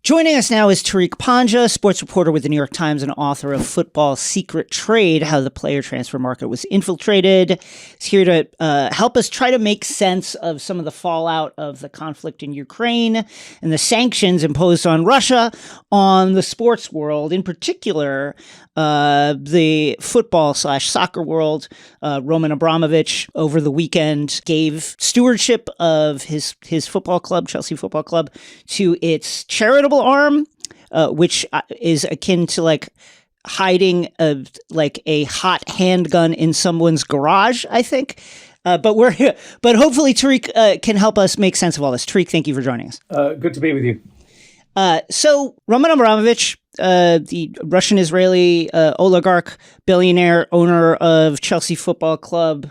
Joining us now is Tariq Panja, sports reporter with the New York Times and author of Football's Secret Trade, How the Player Transfer Market Was Infiltrated. He's here to help us try to make sense of some of the fallout of the conflict in Ukraine and the sanctions imposed on Russia on the sports world, in particular, the football/soccer world. Roman Abramovich over the weekend gave stewardship of his football club, Chelsea Football Club, to its charitable arm, which is akin to like hiding a hot handgun in someone's garage, I think. But hopefully Tariq can help us make sense of all this. Tariq, thank you for joining us. Good to be with you. So Roman Abramovich, the Russian-Israeli oligarch, billionaire, owner of Chelsea Football Club,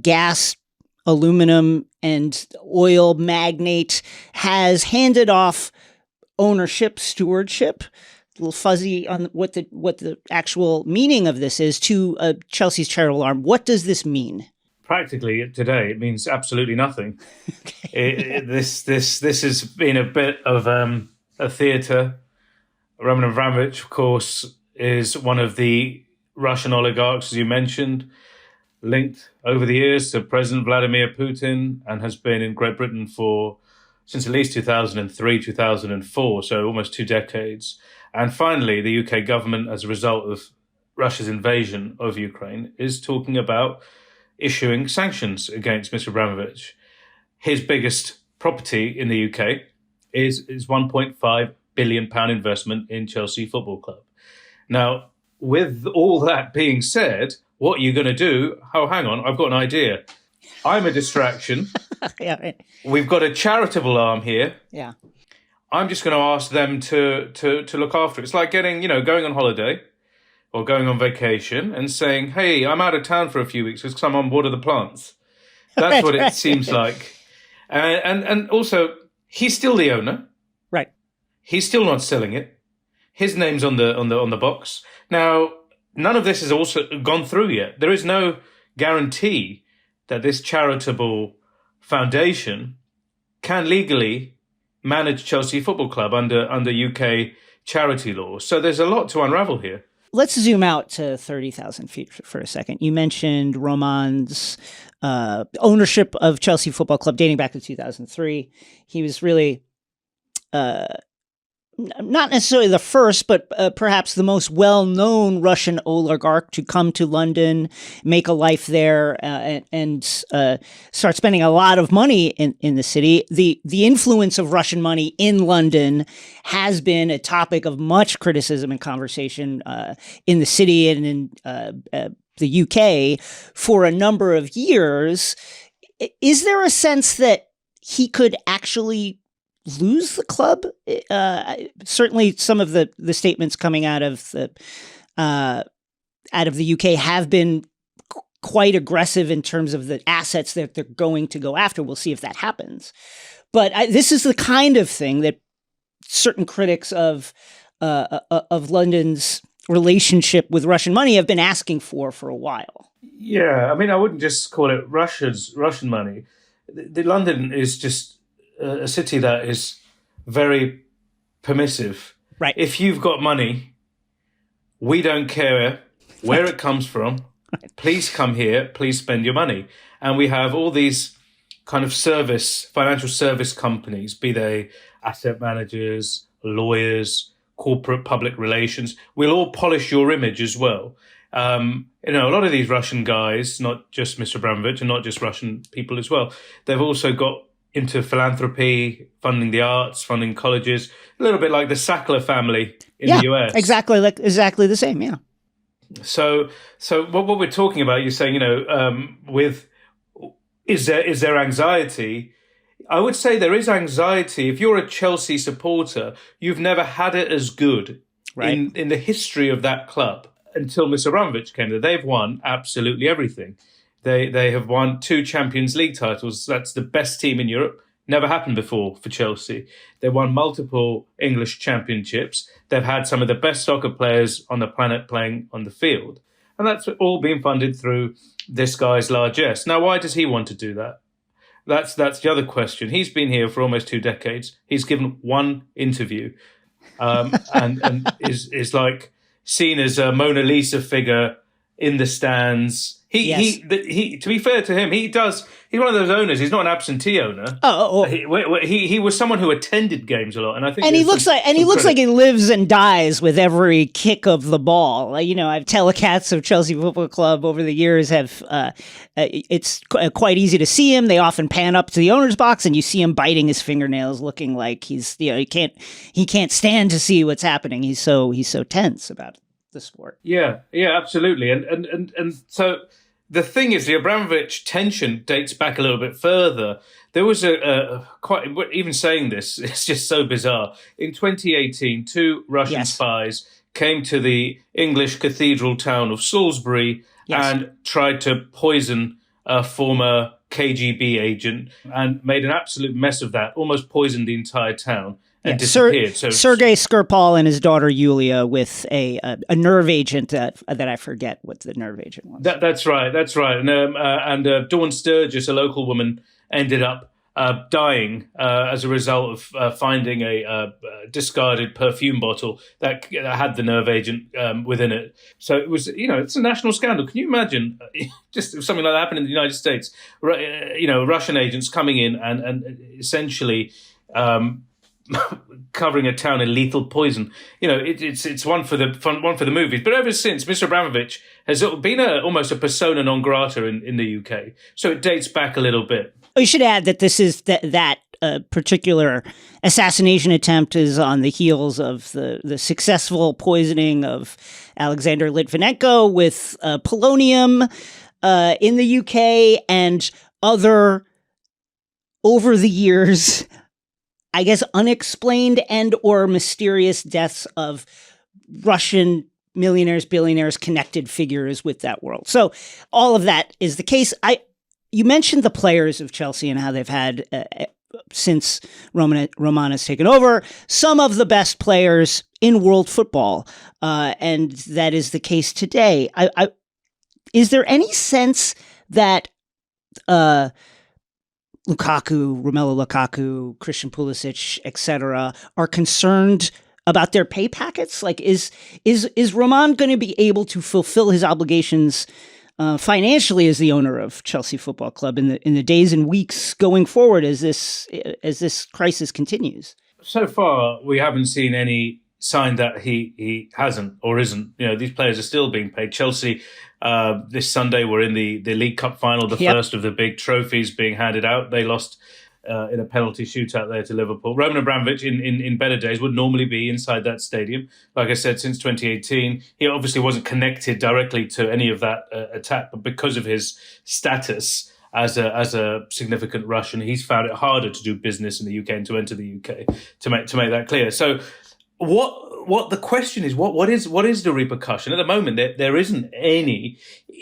gas, aluminum, and oil magnate, has handed off ownership, stewardship, a little fuzzy on what the actual meaning of this is, to Chelsea's charitable arm. What does this mean? Practically today, it means absolutely nothing. This has been a bit of a theatre. Roman Abramovich, of course, is one of the Russian oligarchs, as you mentioned, linked over the years to President Vladimir Putin, and has been in Great Britain since at least 2003, 2004, so almost 2 decades. And finally, the UK government, as a result of Russia's invasion of Ukraine, is talking about issuing sanctions against Mr. Abramovich. His biggest property in the UK is £1.5 billion investment in Chelsea Football Club. Now, with all that being said, what are you going to do? Oh, hang on, I've got an idea. I'm a distraction. Yeah, right. We've got a charitable arm here. Yeah. I'm just going to ask them to look after it. It's like going on holiday or going on vacation and saying, hey, I'm out of town for a few weeks because I'm on board of the plants. That's what it seems like. And also, he's still the owner. Right. He's still not selling it. His name's on the box. Now, none of this has also gone through yet. There is no guarantee that this charitable foundation can legally manage Chelsea Football Club under UK charity law. So there's a lot to unravel here. Let's zoom out to 30,000 feet for a second. You mentioned Roman's ownership of Chelsea Football Club dating back to 2003. He was really not necessarily the first, but perhaps the most well-known Russian oligarch to come to London, make a life there, and start spending a lot of money in the city. The influence of Russian money in London has been a topic of much criticism and conversation in the city and in the UK for a number of years. Is there a sense that he could actually lose the club? Certainly, some of the statements coming out of the UK have been quite aggressive in terms of the assets that they're going to go after. We'll see if that happens. But this is the kind of thing that certain critics of London's relationship with Russian money have been asking for a while. Yeah, I mean, I wouldn't just call it Russian money. London is just a city that is very permissive. Right. If you've got money, we don't care where it comes from. Right. Please come here. Please spend your money. And we have all these kind of financial service companies, be they asset managers, lawyers, corporate public relations. We'll all polish your image as well. A lot of these Russian guys, not just Mr. Abramovich and not just Russian people as well, they've also got into philanthropy, funding the arts, funding colleges, a little bit like the Sackler family in the US. Exactly the same, yeah. So what we're talking about, you're saying, is there anxiety? I would say there is anxiety. If you're a Chelsea supporter, you've never had it as good in the history of that club until Mr. Abramovich came there. They've won absolutely everything. They have won 2 Champions League titles. That's the best team in Europe. Never happened before for Chelsea. They won multiple English championships. They've had some of the best soccer players on the planet playing on the field. And that's all been funded through this guy's largesse. Now, why does he want to do that? That's the other question. He's been here for almost 2 decades. He's given one interview and is like seen as a Mona Lisa figure in the stands. He to be fair to him, he's one of those owners. He's not an absentee owner. He was someone who attended games a lot, and I think he looks like he lives and dies with every kick of the ball. I've telecats of Chelsea Football Club over the years have. It's quite easy to see him. They often pan up to the owner's box, and you see him biting his fingernails, looking like he can't stand to see what's happening. He's so tense about the sport. Yeah, absolutely, and so. The thing is, the Abramovich tension dates back a little bit further. There was even saying this, it's just so bizarre. In 2018, 2 Russian spies came to the English cathedral town of Salisbury and tried to poison a former KGB agent and made an absolute mess of that, almost poisoned the entire town. And disappeared. Sergei Skripal and his daughter Yulia with a nerve agent that I forget what the nerve agent was. That's right. And Dawn Sturgis, a local woman, ended up dying as a result of finding a discarded perfume bottle that had the nerve agent within it. So it was, it's a national scandal. Can you imagine just if something like that happened in the United States? Russian agents coming in and essentially. Covering a town in lethal poison, it's one for the movies. But ever since, Mr. Abramovich has been almost a persona non grata in the UK. So it dates back a little bit. We should add that this is that particular assassination attempt is on the heels of the successful poisoning of Alexander Litvinenko with polonium in the UK and other over the years. I guess unexplained and or mysterious deaths of Russian millionaires, billionaires, connected figures with that world. So all of that is the case. You mentioned the players of Chelsea and how they've had, since Roman has taken over, some of the best players in world football. And that is the case today. Is there any sense that Romelu Lukaku, Christian Pulisic, etc., are concerned about their pay packets? Like, is Roman going to be able to fulfill his obligations financially as the owner of Chelsea Football Club in the days and weeks going forward as this crisis continues? So far, we haven't seen any sign that he hasn't or isn't. These players are still being paid. Chelsea. This Sunday, we're in the League Cup final, the first of the big trophies being handed out. They lost in a penalty shootout there to Liverpool. Roman Abramovich, in better days, would normally be inside that stadium. Like I said, since 2018, he obviously wasn't connected directly to any of that attack, but because of his status as a significant Russian, he's found it harder to do business in the UK and to enter the UK, to make that clear. So what the question is, what is the repercussion? At the moment, there isn't any.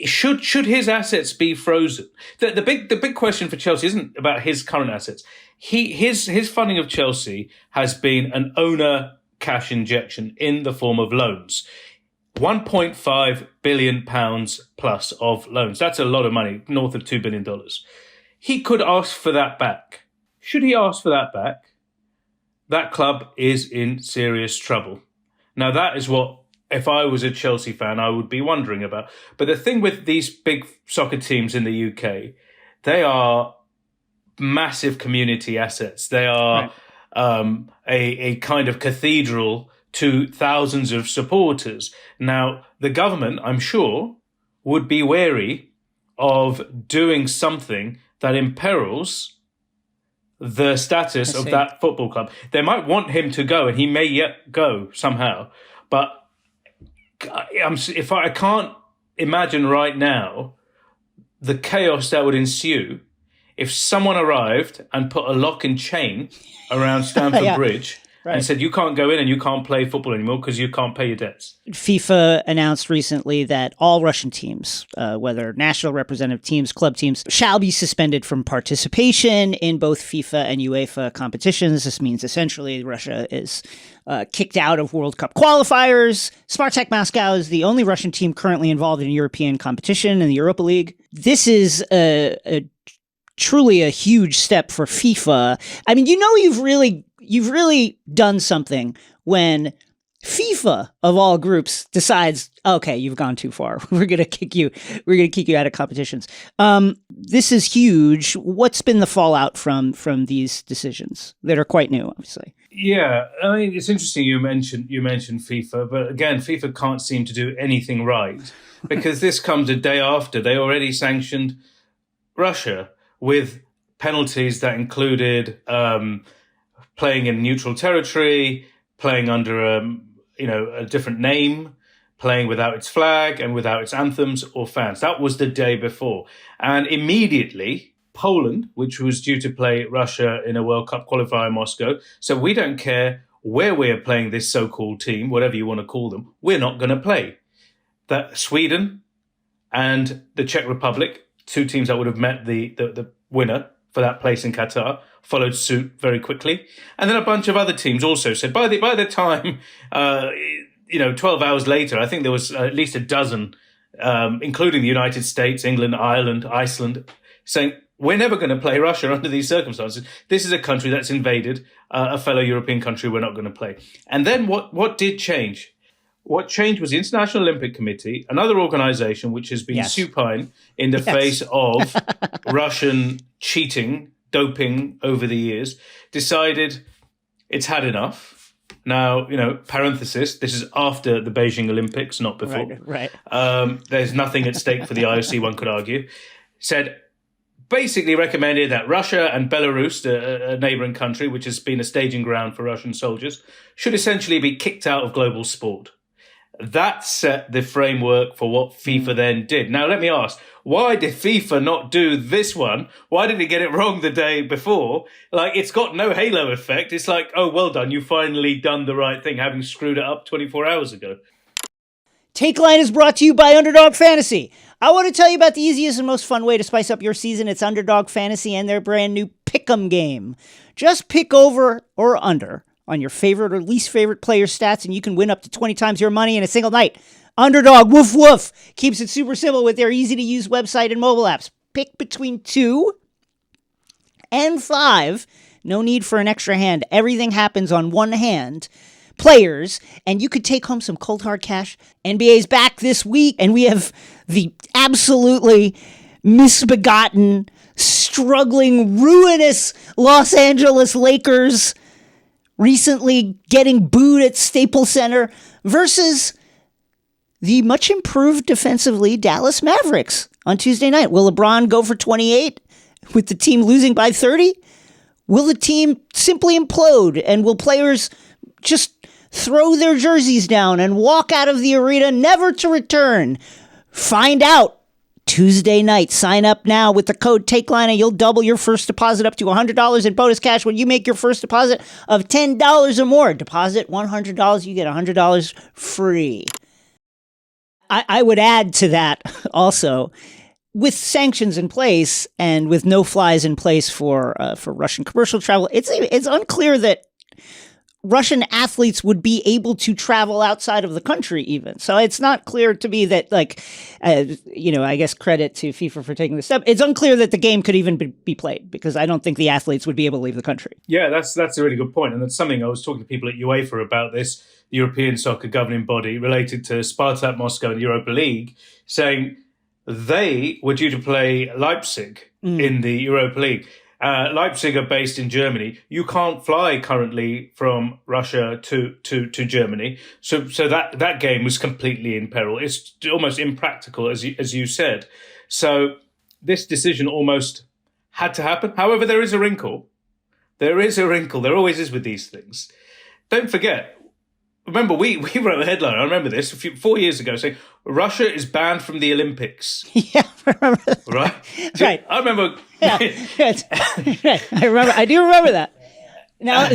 Should his assets be frozen? The big question for Chelsea isn't about his current assets. His funding of Chelsea has been an owner cash injection in the form of loans. £1.5 billion plus of loans. That's a lot of money, north of $2 billion. He could ask for that back. Should he ask for that back? That club is in serious trouble. Now, that is what, if I was a Chelsea fan, I would be wondering about. But the thing with these big soccer teams in the UK, they are massive community assets. They are a kind of cathedral to thousands of supporters. Now, the government, I'm sure, would be wary of doing something that imperils the status of that football club. They might want him to go, and he may yet go somehow. But I can't imagine right now the chaos that would ensue if someone arrived and put a lock and chain around Stamford Bridge and said, you can't go in and you can't play football anymore because you can't pay your debts. FIFA announced recently that all Russian teams, whether national representative teams, club teams, shall be suspended from participation in both FIFA and UEFA competitions. This means essentially Russia is kicked out of World Cup qualifiers. Spartak Moscow is the only Russian team currently involved in European competition in the Europa League. This is truly a huge step for FIFA. I mean, you've really you've really done something when FIFA of all groups decides, okay, you've gone too far. We're going to kick you out of competitions. This is huge. What's been the fallout from these decisions that are quite new, obviously? Yeah, I mean, it's interesting you mentioned FIFA, but again, FIFA can't seem to do anything right because this comes a day after they already sanctioned Russia with penalties that included playing in neutral territory, playing under a different name, playing without its flag and without its anthems or fans. That was the day before. And immediately, Poland, which was due to play Russia in a World Cup qualifier in Moscow, so we don't care where we're playing this so-called team, whatever you want to call them, we're not going to play. That Sweden and the Czech Republic, two teams that would have met the winner for that place in Qatar, followed suit very quickly. And then a bunch of other teams also said by the time, 12 hours later, I think there was at least a dozen, including the United States, England, Ireland, Iceland, saying, we're never going to play Russia under these circumstances. This is a country that's invaded a fellow European country. We're not going to play. And then what did change? What changed was the International Olympic Committee, another organization which has been supine in the face of Russian cheating, doping over the years, decided it's had enough. Now, parenthesis, this is after the Beijing Olympics, not before. Right. There's nothing at stake for the IOC, one could argue. Basically recommended that Russia and Belarus, a neighboring country, which has been a staging ground for Russian soldiers, should essentially be kicked out of global sport. That set the framework for what FIFA then did. Now, let me ask, why did FIFA not do this one? Why did it get it wrong the day before? It's got no halo effect. It's like, oh, well done. You finally done the right thing, having screwed it up 24 hours ago. Takeline is brought to you by Underdog Fantasy. I want to tell you about the easiest and most fun way to spice up your season. It's Underdog Fantasy and their brand new Pick'em game. Just pick over or under on your favorite or least favorite player stats, and you can win up to 20 times your money in a single night. Underdog, woof woof, keeps it super simple with their easy-to-use website and mobile apps. Pick between 2 and 5. No need for an extra hand. Everything happens on one hand. Players, and you could take home some cold hard cash. NBA's back this week, and we have the absolutely misbegotten, struggling, ruinous Los Angeles Lakers recently getting booed at Staples Center versus the much improved defensively Dallas Mavericks on Tuesday night. Will LeBron go for 28 with the team losing by 30? Will the team simply implode, and will players just throw their jerseys down and walk out of the arena never to return? Find out Tuesday night. Sign up now with the code Takeline and you'll double your first deposit up to $100 in bonus cash when you make your first deposit of $10 or more. Deposit $100, you get $100 free. I would add to that also, with sanctions in place and with no flies in place for Russian commercial travel, it's unclear that Russian athletes would be able to travel outside of the country even. So it's not clear to me that, I guess credit to FIFA for taking this step. It's unclear that the game could even be played because I don't think the athletes would be able to leave the country. Yeah, that's a really good point. And that's something I was talking to people at UEFA about this, the European soccer governing body related to Spartak Moscow and the Europa League, saying they were due to play Leipzig in the Europa League. Leipzig are based in Germany. You can't fly currently from Russia to Germany. So that game was completely in peril. It's almost impractical, as you said. So this decision almost had to happen. However, there is a wrinkle. There always is with these things. Don't forget. Remember, we wrote a headline, I remember this, 4 years ago, saying Russia is banned from the Olympics. Yeah, I remember that. Right? Right. I remember. Yeah, I do remember that. Now,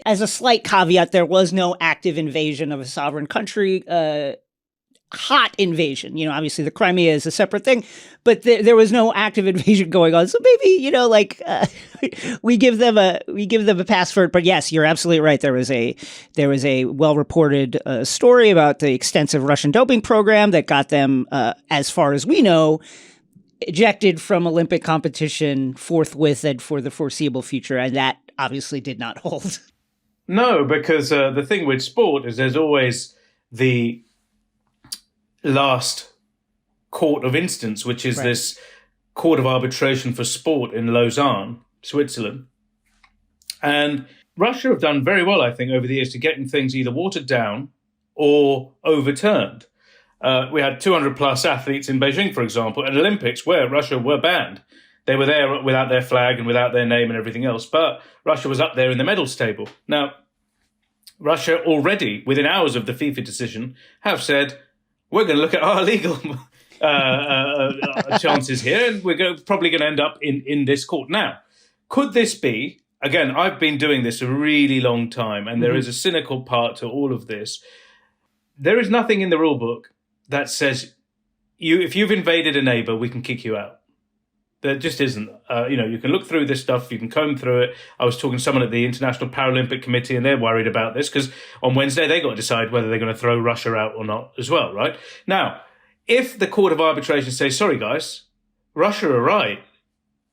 as a slight caveat, there was no active invasion of a sovereign country, hot invasion. Obviously the Crimea is a separate thing, but there was no active invasion going on. So maybe, we give them a pass for it. But yes, you're absolutely right. There was a well-reported story about the extensive Russian doping program that got them, as far as we know, ejected from Olympic competition forthwith and for the foreseeable future. And that obviously did not hold. No, because the thing with sport is there's always the last court of instance, which is this court of arbitration for sport in Lausanne, Switzerland. And Russia have done very well, I think, over the years to getting things either watered down or overturned. We had 200 plus athletes in Beijing, for example, at Olympics where Russia were banned. They were there without their flag and without their name and everything else, but Russia was up there in the medals table. Now, Russia already, within hours of the FIFA decision, have said, we're going to look at our legal chances here, and we're probably going to end up in this court. Now, could this be, again, I've been doing this a really long time, and there is a cynical part to all of this. There is nothing in the rule book that says, if you've invaded a neighbor, we can kick you out. There just isn't. You can look through this stuff, you can comb through it. I was talking to someone at the International Paralympic Committee, and they're worried about this because on Wednesday they got to decide whether they're going to throw Russia out or not as well, right? Now, if the Court of Arbitration says, sorry guys, Russia are right,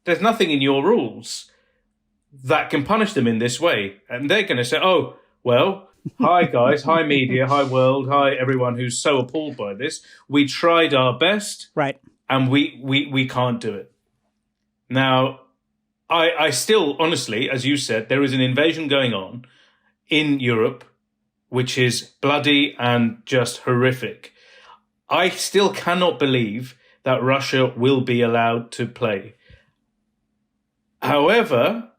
there's nothing in your rules that can punish them in this way. And they're going to say, oh, well, hi guys, hi media, hi world, hi everyone who's so appalled by this. We tried our best, right, and we can't do it. Now, I still, honestly, as you said, there is an invasion going on in Europe, which is bloody and just horrific. I still cannot believe that Russia will be allowed to play. However,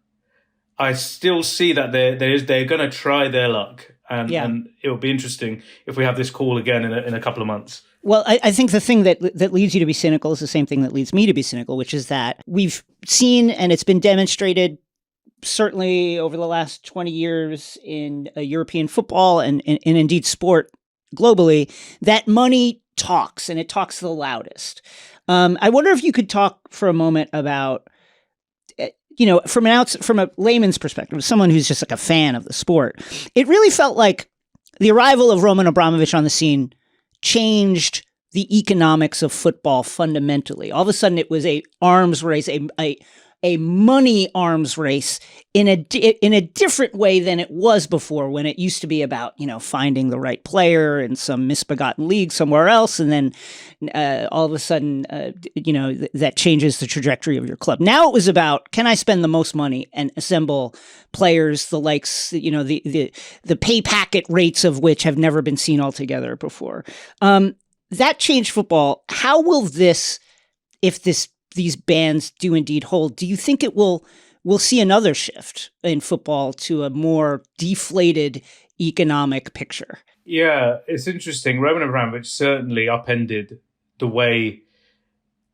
I still see that they're going to try their luck. And it will be interesting if we have this call again in a couple of months. Well, I think the thing that leads you to be cynical is the same thing that leads me to be cynical, which is that we've seen, and it's been demonstrated certainly over the last 20 years in European football and indeed sport globally, that money talks, and it talks the loudest. I wonder if you could talk for a moment about, from a layman's perspective, someone who's just like a fan of the sport, it really felt like the arrival of Roman Abramovich on the scene changed the economics of football fundamentally. All of a sudden, it was a arms race, a money arms race in a different way than it was before, when it used to be about finding the right player in some misbegotten league somewhere else, and then all of a sudden that changes the trajectory of your club. Now it was about, can I spend the most money and assemble players the likes the pay packet rates of which have never been seen altogether before. That changed football. How will this, if these bans do indeed hold, do you think we'll see another shift in football to a more deflated economic picture? Yeah, it's interesting. Roman Abramovich certainly upended the way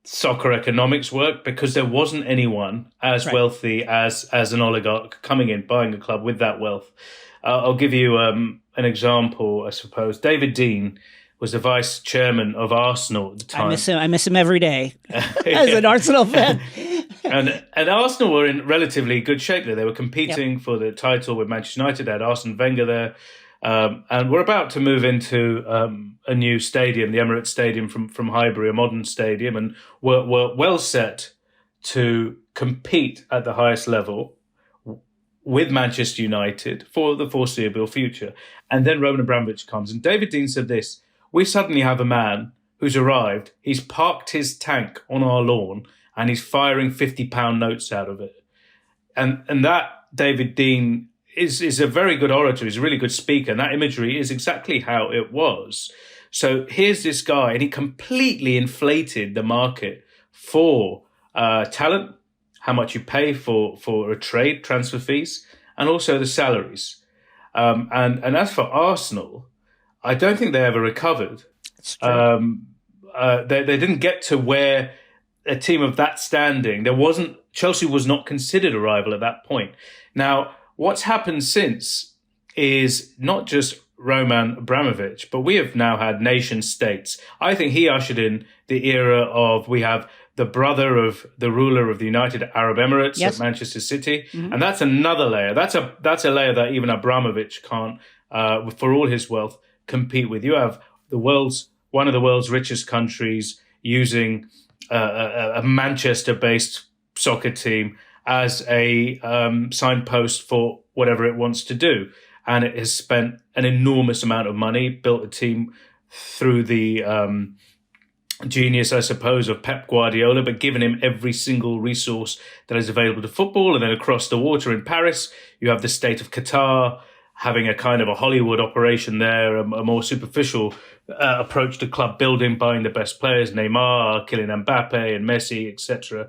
soccer economics work, because there wasn't anyone as wealthy as an oligarch coming in, buying a club with that wealth. I'll give you an example, I suppose. David Dean was the vice chairman of Arsenal at the time. I miss him every day as an Arsenal fan. And Arsenal were in relatively good shape there. They were competing for the title with Manchester United. They had Arsene Wenger there. And we're about to move into a new stadium, the Emirates Stadium from Highbury, a modern stadium, and we're well set to compete at the highest level with Manchester United for the foreseeable future. And then Roman Abramovich comes. And David Dean said this: we suddenly have a man who's arrived, he's parked his tank on our lawn, and he's firing £50 notes out of it. And that, David Dean, is a very good orator. He's a really good speaker. And that imagery is exactly how it was. So here's this guy, and he completely inflated the market for talent, how much you pay for a trade, transfer fees, and also the salaries. And as for Arsenal, I don't think they ever recovered. That's true. They didn't get to where a team of that standing, Chelsea was not considered a rival at that point. Now, what's happened since is not just Roman Abramovich, but we have now had nation states. I think he ushered in the era of, we have the brother of the ruler of the United Arab Emirates at Manchester City. Mm-hmm. And that's another layer. That's a layer that even Abramovich can't, for all his wealth, compete with. You have one of the world's richest countries using a Manchester-based soccer team as a signpost for whatever it wants to do. and it has spent an enormous amount of money, built a team through the genius, I suppose, of Pep Guardiola, but given him every single resource that is available to football. And then across the water in Paris, you have the state of Qatar having a kind of a Hollywood operation there, a more superficial approach to club building, buying the best players, Neymar, Kylian Mbappe and Messi, etc.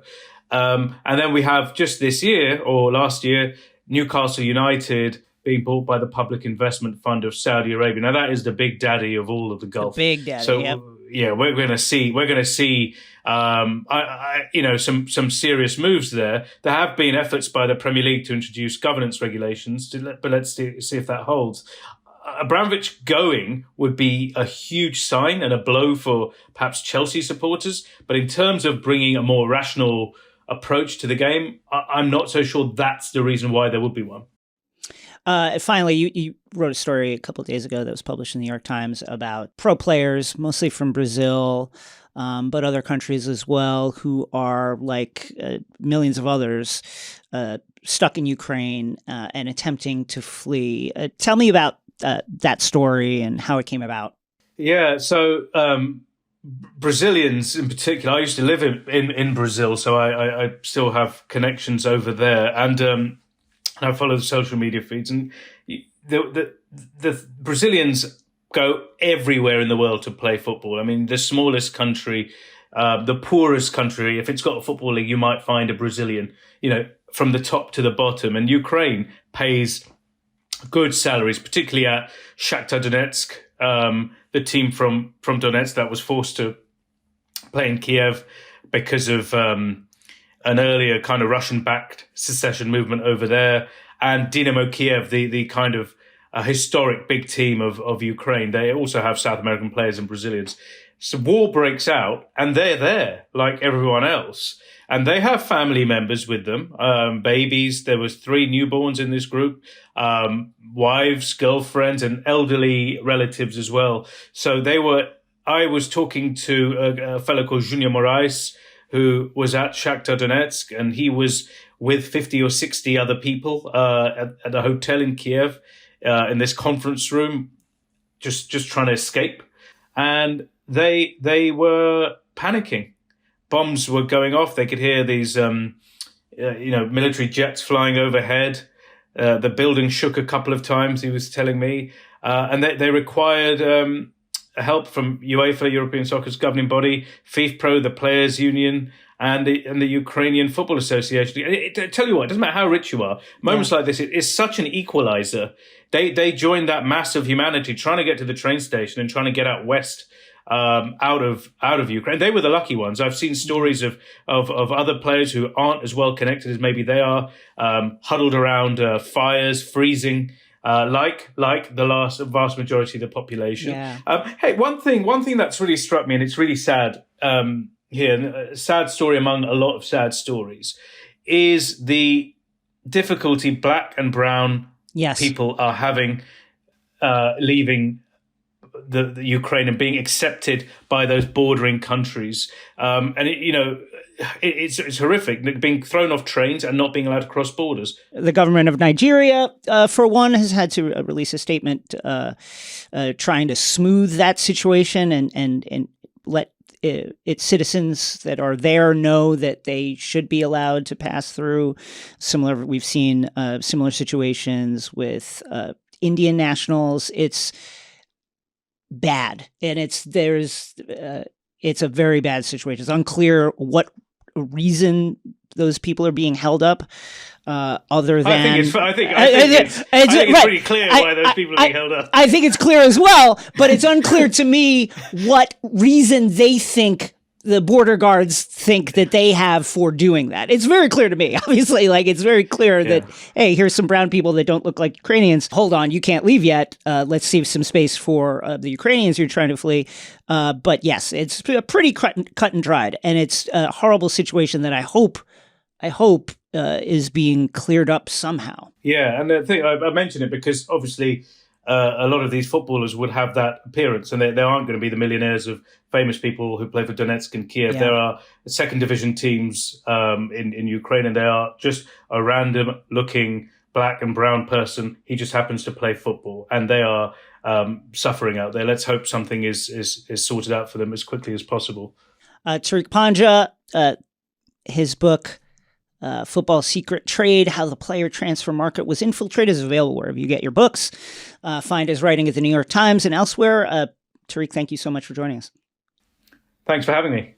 And then we have just this year or last year, Newcastle United being bought by the Public Investment Fund of Saudi Arabia. Now that is the big daddy of all of the Gulf. The big daddy. So yep. yeah, we're going to see some serious moves there. There have been efforts by the Premier League to introduce governance regulations, but let's see if that holds. Abramovich going would be a huge sign and a blow for perhaps Chelsea supporters. But in terms of bringing a more rational approach to the game, I'm not so sure that's the reason why there would be one. Finally, you wrote a story a couple of days ago that was published in the New York Times about pro players, mostly from Brazil, but other countries as well, who are like millions of others stuck in Ukraine and attempting to flee. Tell me about that story and how it came about. Yeah, so Brazilians in particular, I used to live in Brazil, so I still have connections over there. And I follow the social media feeds, and the Brazilians go everywhere in the world to play football. I mean, the smallest country, the poorest country, if it's got a football league, you might find a Brazilian, from the top to the bottom. And Ukraine pays good salaries, particularly at Shakhtar Donetsk, the team from Donetsk that was forced to play in Kiev because of an earlier kind of Russian-backed secession movement over there, and Dynamo Kiev, the kind of historic big team of Ukraine. They also have South American players and Brazilians. So war breaks out, and they're there like everyone else, and they have family members with them, babies. There was 3 newborns in this group, wives, girlfriends, and elderly relatives as well. So I was talking to a fellow called Junior Moraes, who was at Shakhtar Donetsk, and he was with 50 or 60 other people at a hotel in Kiev in this conference room, just trying to escape. And they were panicking. Bombs were going off. They could hear these military jets flying overhead. The building shook a couple of times, he was telling me. And they required help from UEFA, European Soccer's governing body, FIFPro, the Players Union, and the Ukrainian Football Association. I tell you what, it doesn't matter how rich you are. Moments like this, it is such an equalizer. They joined that mass of humanity trying to get to the train station and trying to get out west, out of Ukraine. They were the lucky ones. I've seen stories of other players who aren't as well connected as maybe they are, huddled around fires, freezing. Like the vast majority of the population. Yeah. Hey, one thing that's really struck me, and it's really sad here, a sad story among a lot of sad stories, is the difficulty Black and brown people are having leaving the Ukraine and being accepted by those bordering countries. It's horrific, being thrown off trains and not being allowed to cross borders. The government of Nigeria, for one, has had to release a statement trying to smooth that situation and let its citizens that are there know that they should be allowed to pass through. We've seen similar situations with Indian nationals. It's bad, and it's a very bad situation. It's unclear what reason those people are being held up, other than I think it's pretty clear why those people are being held up. I think it's clear as well, but it's unclear to me what reason they think the border guards think that they have for doing that. It's very clear to me, obviously. It's very clear that, hey, here's some brown people that don't look like Ukrainians. Hold on, you can't leave yet. Let's save some space for the Ukrainians who are trying to flee. But yes, it's pretty cut and dried, and it's a horrible situation that I hope is being cleared up somehow. Yeah, and the thing, I mention it because obviously a lot of these footballers would have that appearance, and there aren't going to be the millionaires of famous people who play for Donetsk and Kiev. Yeah. There are second division teams in Ukraine, and they are just a random looking black and brown person. He just happens to play football, and they are suffering out there. Let's hope something is sorted out for them as quickly as possible. Tariq Panja, his book, Football Secret Trade, How the Player Transfer Market Was Infiltrated, is available wherever you get your books. Find his writing at the New York Times and elsewhere. Tariq, thank you so much for joining us. Thanks for having me.